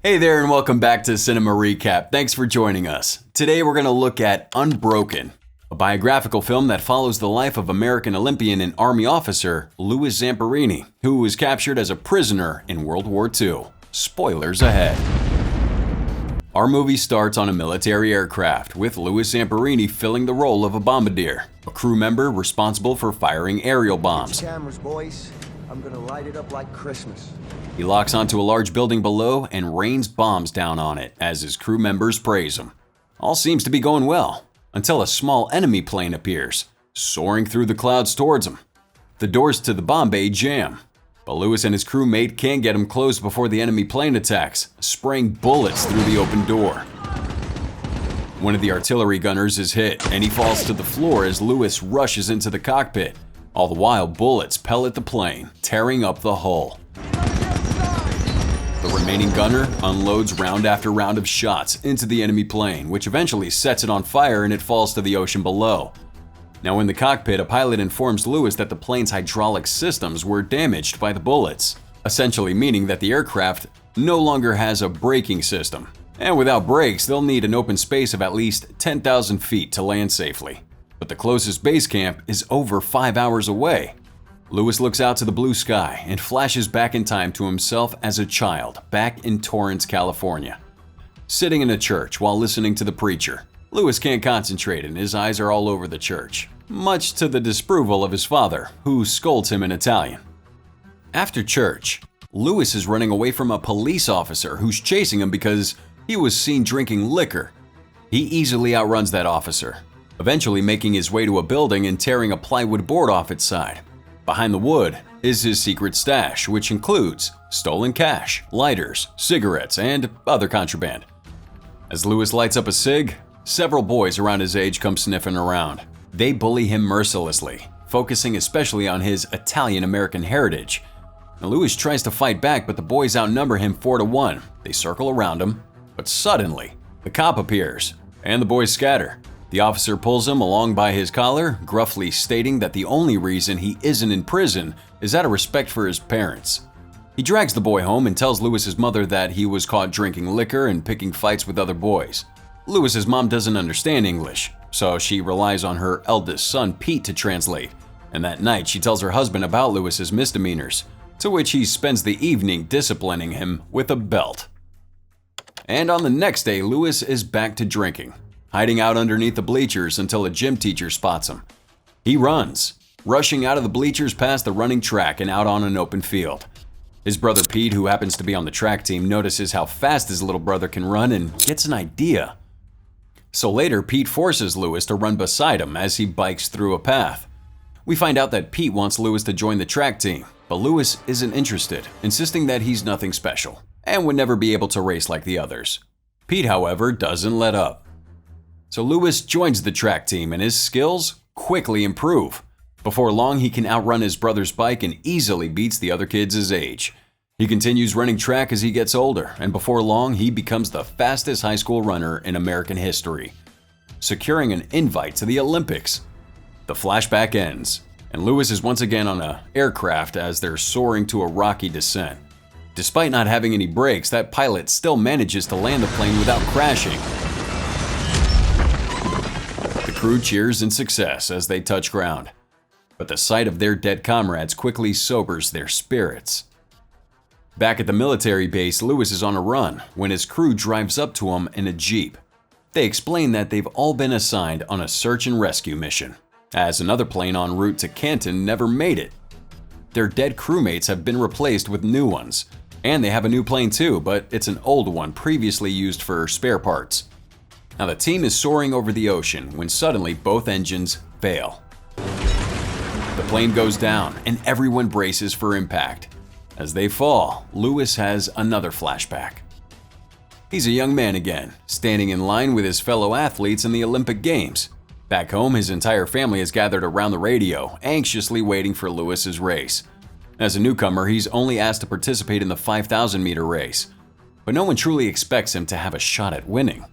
Hey there and welcome back to Cinema Recap. Thanks for joining us. Today we're going to look at Unbroken, a biographical film that follows the life of American Olympian and Army officer Louis Zamperini, who was captured as a prisoner in World War II. Spoilers ahead. Our movie starts on a military aircraft, with Louis Zamperini filling the role of a Bombardier, a crew member responsible for firing aerial bombs. Cameras, boys. I'm gonna light it up like Christmas. He locks onto a large building below and rains bombs down on it as his crew members praise him. All seems to be going well, until a small enemy plane appears, soaring through the clouds towards him. The doors to the bomb bay jam, but Louis and his crewmate can't get him closed before the enemy plane attacks, spraying bullets through the open door. One of the artillery gunners is hit, and he falls to the floor as Louis rushes into the cockpit. All the while, bullets pellet the plane, tearing up the hull. The remaining gunner unloads round after round of shots into the enemy plane, which eventually sets it on fire and it falls to the ocean below. Now in the cockpit, a pilot informs Louis that the plane's hydraulic systems were damaged by the bullets, essentially meaning that the aircraft no longer has a braking system. And without brakes, they'll need an open space of at least 10,000 feet to land safely. But the closest base camp is over 5 hours away. Louis looks out to the blue sky and flashes back in time to himself as a child back in Torrance, California. Sitting in a church while listening to the preacher, Louis can't concentrate and his eyes are all over the church, much to the disapproval of his father, who scolds him in Italian. After church, Louis is running away from a police officer who's chasing him because he was seen drinking liquor. He easily outruns that officer, eventually making his way to a building and tearing a plywood board off its side. Behind the wood is his secret stash, which includes stolen cash, lighters, cigarettes, and other contraband. As Louis lights up a cig, several boys around his age come sniffing around. They bully him mercilessly, focusing especially on his Italian-American heritage. Now, Louis tries to fight back, but the boys outnumber him 4-1. They circle around him, but suddenly, the cop appears, and the boys scatter. The officer pulls him along by his collar, gruffly stating that the only reason he isn't in prison is out of respect for his parents. He drags the boy home and tells Louis's mother that he was caught drinking liquor and picking fights with other boys. Louis's mom doesn't understand English, so she relies on her eldest son Pete to translate, and that night she tells her husband about Louis's misdemeanors, to which he spends the evening disciplining him with a belt. And on the next day, Louis is back to drinking, hiding out underneath the bleachers until a gym teacher spots him. He runs, rushing out of the bleachers past the running track and out on an open field. His brother Pete, who happens to be on the track team, notices how fast his little brother can run and gets an idea. So later, Pete forces Louis to run beside him as he bikes through a path. We find out that Pete wants Louis to join the track team, but Louis isn't interested, insisting that he's nothing special and would never be able to race like the others. Pete, however, doesn't let up. So Louis joins the track team and his skills quickly improve. Before long, he can outrun his brother's bike and easily beats the other kids his age. He continues running track as he gets older, and before long, he becomes the fastest high school runner in American history, securing an invite to the Olympics. The flashback ends, and Louis is once again on an aircraft as they're soaring to a rocky descent. Despite not having any brakes, that pilot still manages to land the plane without crashing. The crew cheers in success as they touch ground, but the sight of their dead comrades quickly sobers their spirits. Back at the military base, Louis is on a run when his crew drives up to him in a Jeep. They explain that they've all been assigned on a search and rescue mission, as another plane en route to Canton never made it. Their dead crewmates have been replaced with new ones, and they have a new plane too, but it's an old one previously used for spare parts. Now the team is soaring over the ocean when suddenly both engines fail. The plane goes down and everyone braces for impact. As they fall, Louis has another flashback. He's a young man again, standing in line with his fellow athletes in the Olympic Games. Back home, his entire family is gathered around the radio, anxiously waiting for Louis's race. As a newcomer, he's only asked to participate in the 5,000-meter race, but no one truly expects him to have a shot at winning.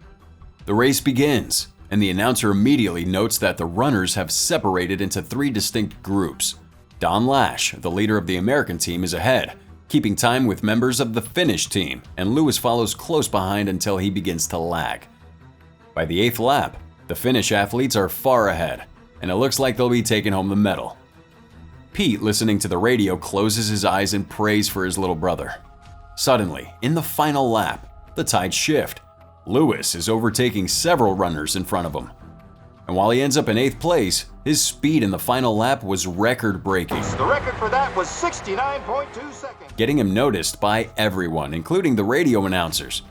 The race begins, and the announcer immediately notes that the runners have separated into 3 distinct groups. Don Lash, the leader of the American team, is ahead, keeping time with members of the Finnish team, and Lewis follows close behind until he begins to lag. By the 8th lap, the Finnish athletes are far ahead, and it looks like they'll be taking home the medal. Pete, listening to the radio, closes his eyes and prays for his little brother. Suddenly, in the final lap, the tides shift. Lewis is overtaking several runners in front of him. And while he ends up in 8th place, his speed in the final lap was record-breaking. The record for that was 69.2 seconds. Getting him noticed by everyone, including the radio announcers.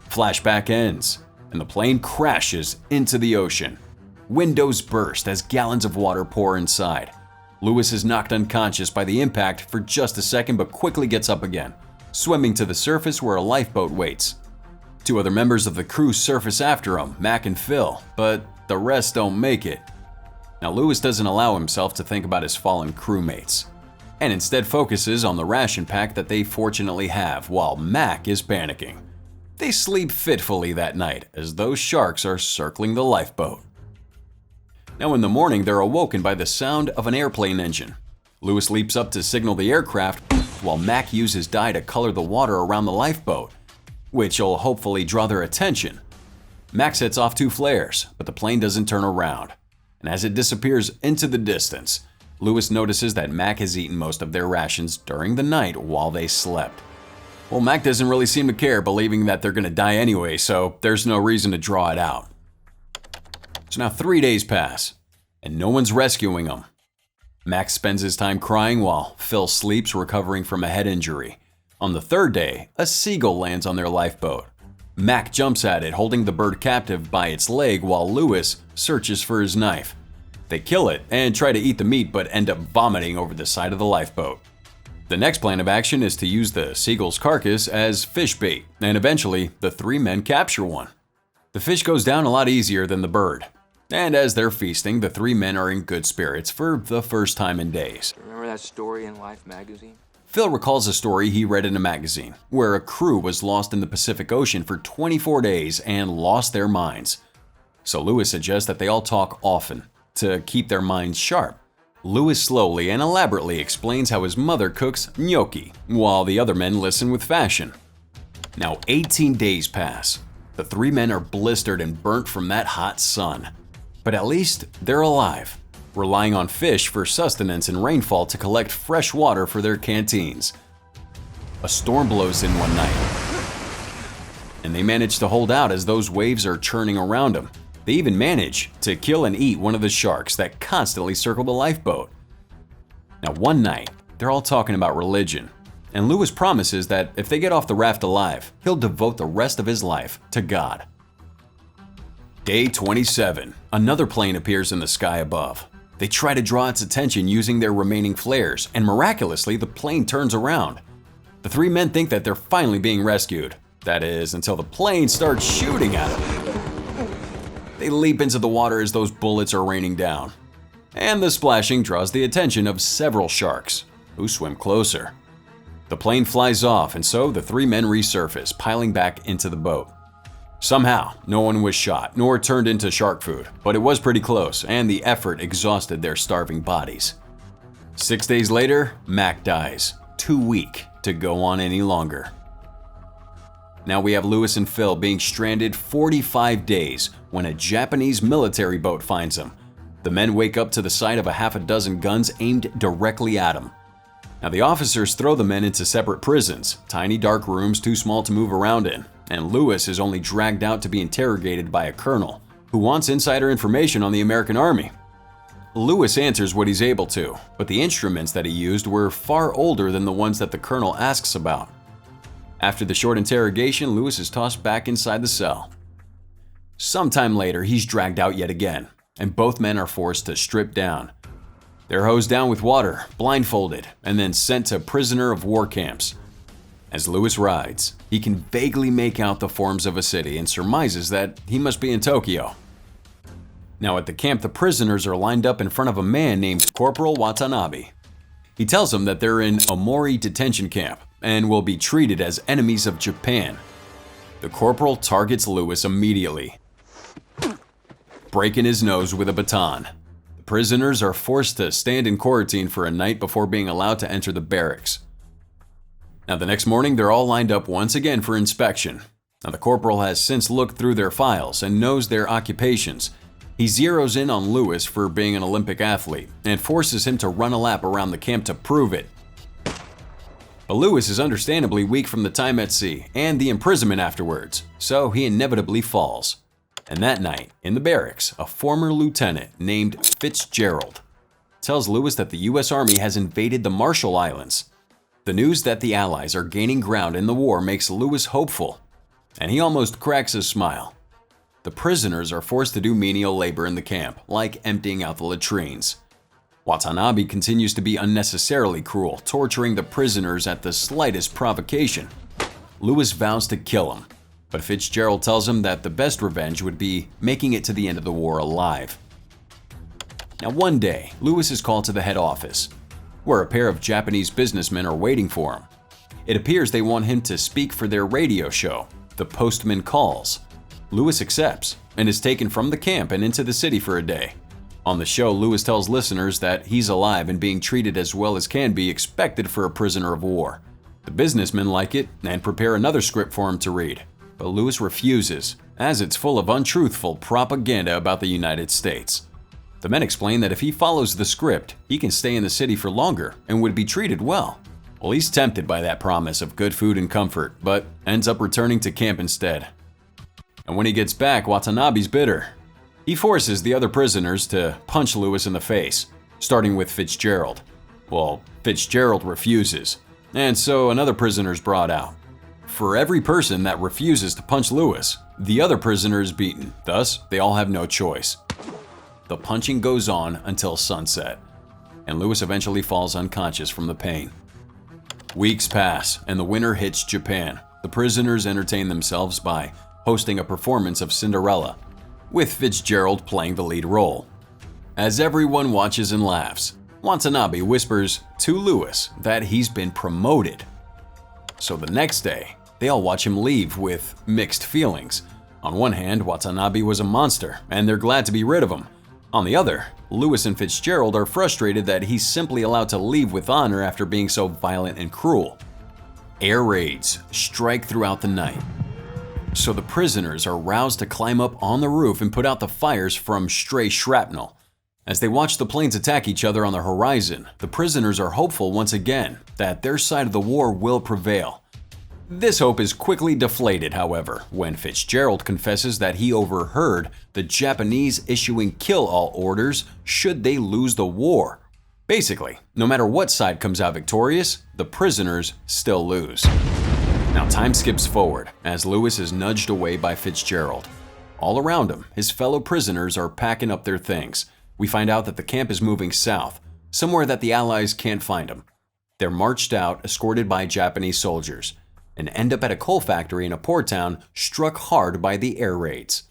Flashback ends, and the plane crashes into the ocean. Windows burst as gallons of water pour inside. Lewis is knocked unconscious by the impact for just a second but quickly gets up again, swimming to the surface where a lifeboat waits. 2 other members of the crew surface after him, Mac and Phil, but the rest don't make it. Now Lewis doesn't allow himself to think about his fallen crewmates, and instead focuses on the ration pack that they fortunately have while Mac is panicking. They sleep fitfully that night as those sharks are circling the lifeboat. Now in the morning, they're awoken by the sound of an airplane engine. Lewis leaps up to signal the aircraft while Mac uses dye to color the water around the lifeboat, which will hopefully draw their attention. Mac sets off 2 flares, but the plane doesn't turn around. And as it disappears into the distance, Lewis notices that Mac has eaten most of their rations during the night while they slept. Well, Mac doesn't really seem to care, believing that they're going to die anyway, so there's no reason to draw it out. So now 3 days pass, and no one's rescuing him. Mac spends his time crying while Phil sleeps, recovering from a head injury. On the 3rd day, a seagull lands on their lifeboat. Mac jumps at it, holding the bird captive by its leg while Lewis searches for his knife. They kill it and try to eat the meat but end up vomiting over the side of the lifeboat. The next plan of action is to use the seagull's carcass as fish bait, and eventually the 3 men capture one. The fish goes down a lot easier than the bird, and as they're feasting, the 3 men are in good spirits for the first time in days. Remember that story in Life magazine? Phil recalls a story he read in a magazine where a crew was lost in the Pacific Ocean for 24 days and lost their minds. So Lewis suggests that they all talk often to keep their minds sharp. Lewis slowly and elaborately explains how his mother cooks gnocchi, while the other men listen with fashion. Now 18 days pass. The 3 men are blistered and burnt from that hot sun. But at least they're alive, relying on fish for sustenance and rainfall to collect fresh water for their canteens. A storm blows in one night, and they manage to hold out as those waves are churning around them. They even manage to kill and eat one of the sharks that constantly circle the lifeboat. Now one night, they're all talking about religion, and Lewis promises that if they get off the raft alive, he'll devote the rest of his life to God. Day 27, another plane appears in the sky above. They try to draw its attention using their remaining flares, and miraculously, the plane turns around. The 3 men think that they're finally being rescued. That is, until the plane starts shooting at them. They leap into the water as those bullets are raining down. And the splashing draws the attention of several sharks, who swim closer. The plane flies off, and so the 3 men resurface, piling back into the boat. Somehow, no one was shot nor turned into shark food, but it was pretty close, and the effort exhausted their starving bodies. 6 days later, Mac dies, too weak to go on any longer. Now we have Lewis and Phil being stranded 45 days when a Japanese military boat finds them. The men wake up to the sight of a half a dozen guns aimed directly at them. Now the officers throw the men into separate prisons, tiny dark rooms too small to move around in, and Lewis is only dragged out to be interrogated by a colonel who wants insider information on the American Army. Lewis answers what he's able to, but the instruments that he used were far older than the ones that the colonel asks about. After the short interrogation, Lewis is tossed back inside the cell. Sometime later, he's dragged out yet again, and both men are forced to strip down. They're hosed down with water, blindfolded, and then sent to prisoner of war camps. As Lewis rides, he can vaguely make out the forms of a city and surmises that he must be in Tokyo. Now at the camp, the prisoners are lined up in front of a man named Corporal Watanabe. He tells them that they're in a Mori detention camp and will be treated as enemies of Japan. The corporal targets Lewis immediately, breaking his nose with a baton. The prisoners are forced to stand in quarantine for a night before being allowed to enter the barracks. Now the next morning, they're all lined up once again for inspection. Now the corporal has since looked through their files and knows their occupations. He zeroes in on Lewis for being an Olympic athlete and forces him to run a lap around the camp to prove it. But Lewis is understandably weak from the time at sea and the imprisonment afterwards, so he inevitably falls. And that night, in the barracks, a former lieutenant named Fitzgerald tells Lewis that the US Army has invaded the Marshall Islands. The news that the Allies are gaining ground in the war makes Lewis hopeful, and he almost cracks a smile. The prisoners are forced to do menial labor in the camp, like emptying out the latrines. Watanabe continues to be unnecessarily cruel, torturing the prisoners at the slightest provocation. Lewis vows to kill him, but Fitzgerald tells him that the best revenge would be making it to the end of the war alive. Now one day, Lewis is called to the head office, where a pair of Japanese businessmen are waiting for him. It appears they want him to speak for their radio show, The Postman Calls. Lewis accepts and is taken from the camp and into the city for a day. On the show, Lewis tells listeners that he's alive and being treated as well as can be expected for a prisoner of war. The businessmen like it and prepare another script for him to read, but Lewis refuses, as it's full of untruthful propaganda about the United States. The men explain that if he follows the script, he can stay in the city for longer and would be treated well. Well, he's tempted by that promise of good food and comfort, but ends up returning to camp instead. And when he gets back, Watanabe's bitter. He forces the other prisoners to punch Lewis in the face, starting with Fitzgerald. Well, Fitzgerald refuses, and so another prisoner's brought out. For every person that refuses to punch Lewis, the other prisoner is beaten, thus they all have no choice. The punching goes on until sunset, and Lewis eventually falls unconscious from the pain. Weeks pass, and the winter hits Japan. The prisoners entertain themselves by hosting a performance of Cinderella, with Fitzgerald playing the lead role. As everyone watches and laughs, Watanabe whispers to Lewis that he's been promoted. So the next day, they all watch him leave with mixed feelings. On one hand, Watanabe was a monster, and they're glad to be rid of him. On the other, Lewis and Fitzgerald are frustrated that he's simply allowed to leave with honor after being so violent and cruel. Air raids strike throughout the night, so the prisoners are roused to climb up on the roof and put out the fires from stray shrapnel. As they watch the planes attack each other on the horizon, the prisoners are hopeful once again that their side of the war will prevail. This hope is quickly deflated, however, when Fitzgerald confesses that he overheard the Japanese issuing kill-all orders should they lose the war. Basically, no matter what side comes out victorious, the prisoners still lose. Now time skips forward as Lewis is nudged away by Fitzgerald. All around him, his fellow prisoners are packing up their things. We find out that the camp is moving south, somewhere that the Allies can't find him. They're marched out, escorted by Japanese soldiers, and end up at a coal factory in a port town struck hard by the air raids.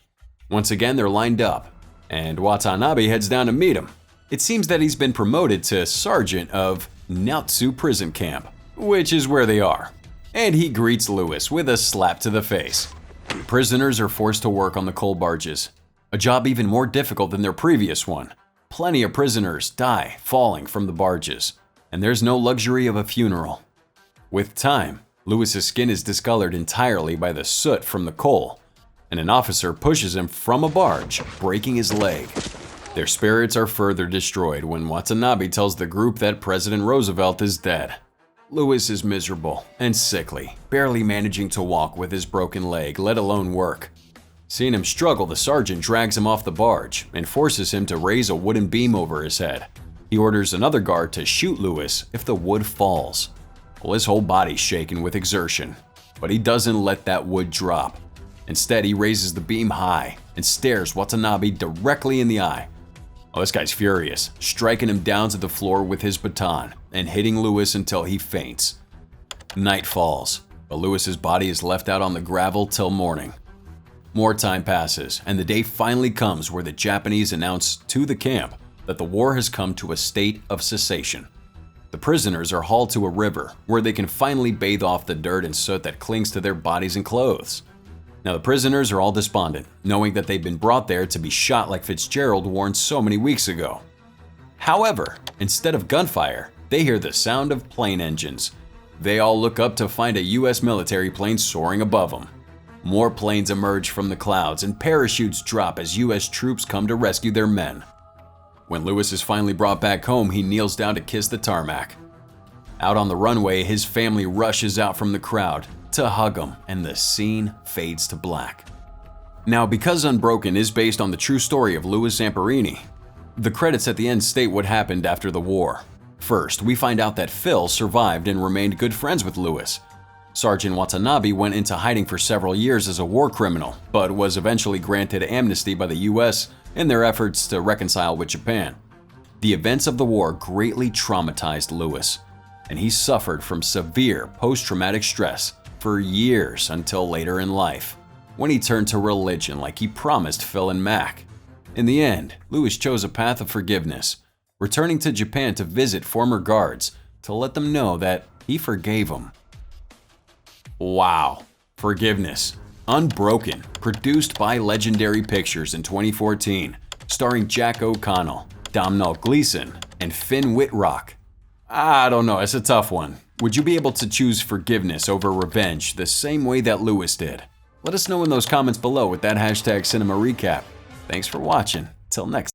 Once again, they're lined up, and Watanabe heads down to meet him. It seems that he's been promoted to sergeant of Naotsu prison camp, which is where they are, and he greets Lewis with a slap to the face. The prisoners are forced to work on the coal barges, a job even more difficult than their previous one. Plenty of prisoners die falling from the barges, and there's no luxury of a funeral. With time, Lewis's skin is discolored entirely by the soot from the coal, and an officer pushes him from a barge, breaking his leg. Their spirits are further destroyed when Watanabe tells the group that President Roosevelt is dead. Lewis is miserable and sickly, barely managing to walk with his broken leg, let alone work. Seeing him struggle, the sergeant drags him off the barge and forces him to raise a wooden beam over his head. He orders another guard to shoot Lewis if the wood falls. Well, his whole body's shaken with exertion, but he doesn't let that wood drop. Instead, he raises the beam high and stares Watanabe directly in the eye. Oh, this guy's furious, striking him down to the floor with his baton and hitting Lewis until he faints. Night falls, but Lewis's body is left out on the gravel till morning. More time passes, and the day finally comes where the Japanese announce to the camp that the war has come to a state of cessation. The prisoners are hauled to a river where they can finally bathe off the dirt and soot that clings to their bodies and clothes. Now the prisoners are all despondent, knowing that they've been brought there to be shot like Fitzgerald warned so many weeks ago. However, instead of gunfire, they hear the sound of plane engines. They all look up to find a US military plane soaring above them. More planes emerge from the clouds and parachutes drop as US troops come to rescue their men. When Lewis is finally brought back home, he kneels down to kiss the tarmac. Out on the runway, his family rushes out from the crowd to hug him, and the scene fades to black. Now, because Unbroken is based on the true story of Louis Zamperini, the credits at the end state what happened after the war. First, we find out that Phil survived and remained good friends with Louis. Sergeant Watanabe went into hiding for several years as a war criminal, but was eventually granted amnesty by the US in their efforts to reconcile with Japan. The events of the war greatly traumatized Louis, and he suffered from severe post-traumatic stress for years until later in life, when he turned to religion like he promised Phil and Mac. In the end, Louis chose a path of forgiveness, returning to Japan to visit former guards to let them know that he forgave them. Wow. Forgiveness. Unbroken, produced by Legendary Pictures in 2014, starring Jack O'Connell, Domhnall Gleeson, and Finn Wittrock. I don't know, it's a tough one. Would you be able to choose forgiveness over revenge the same way that Louis did? Let us know in those comments below with that hashtag #CinemaRecap. Thanks for watching. Till next time.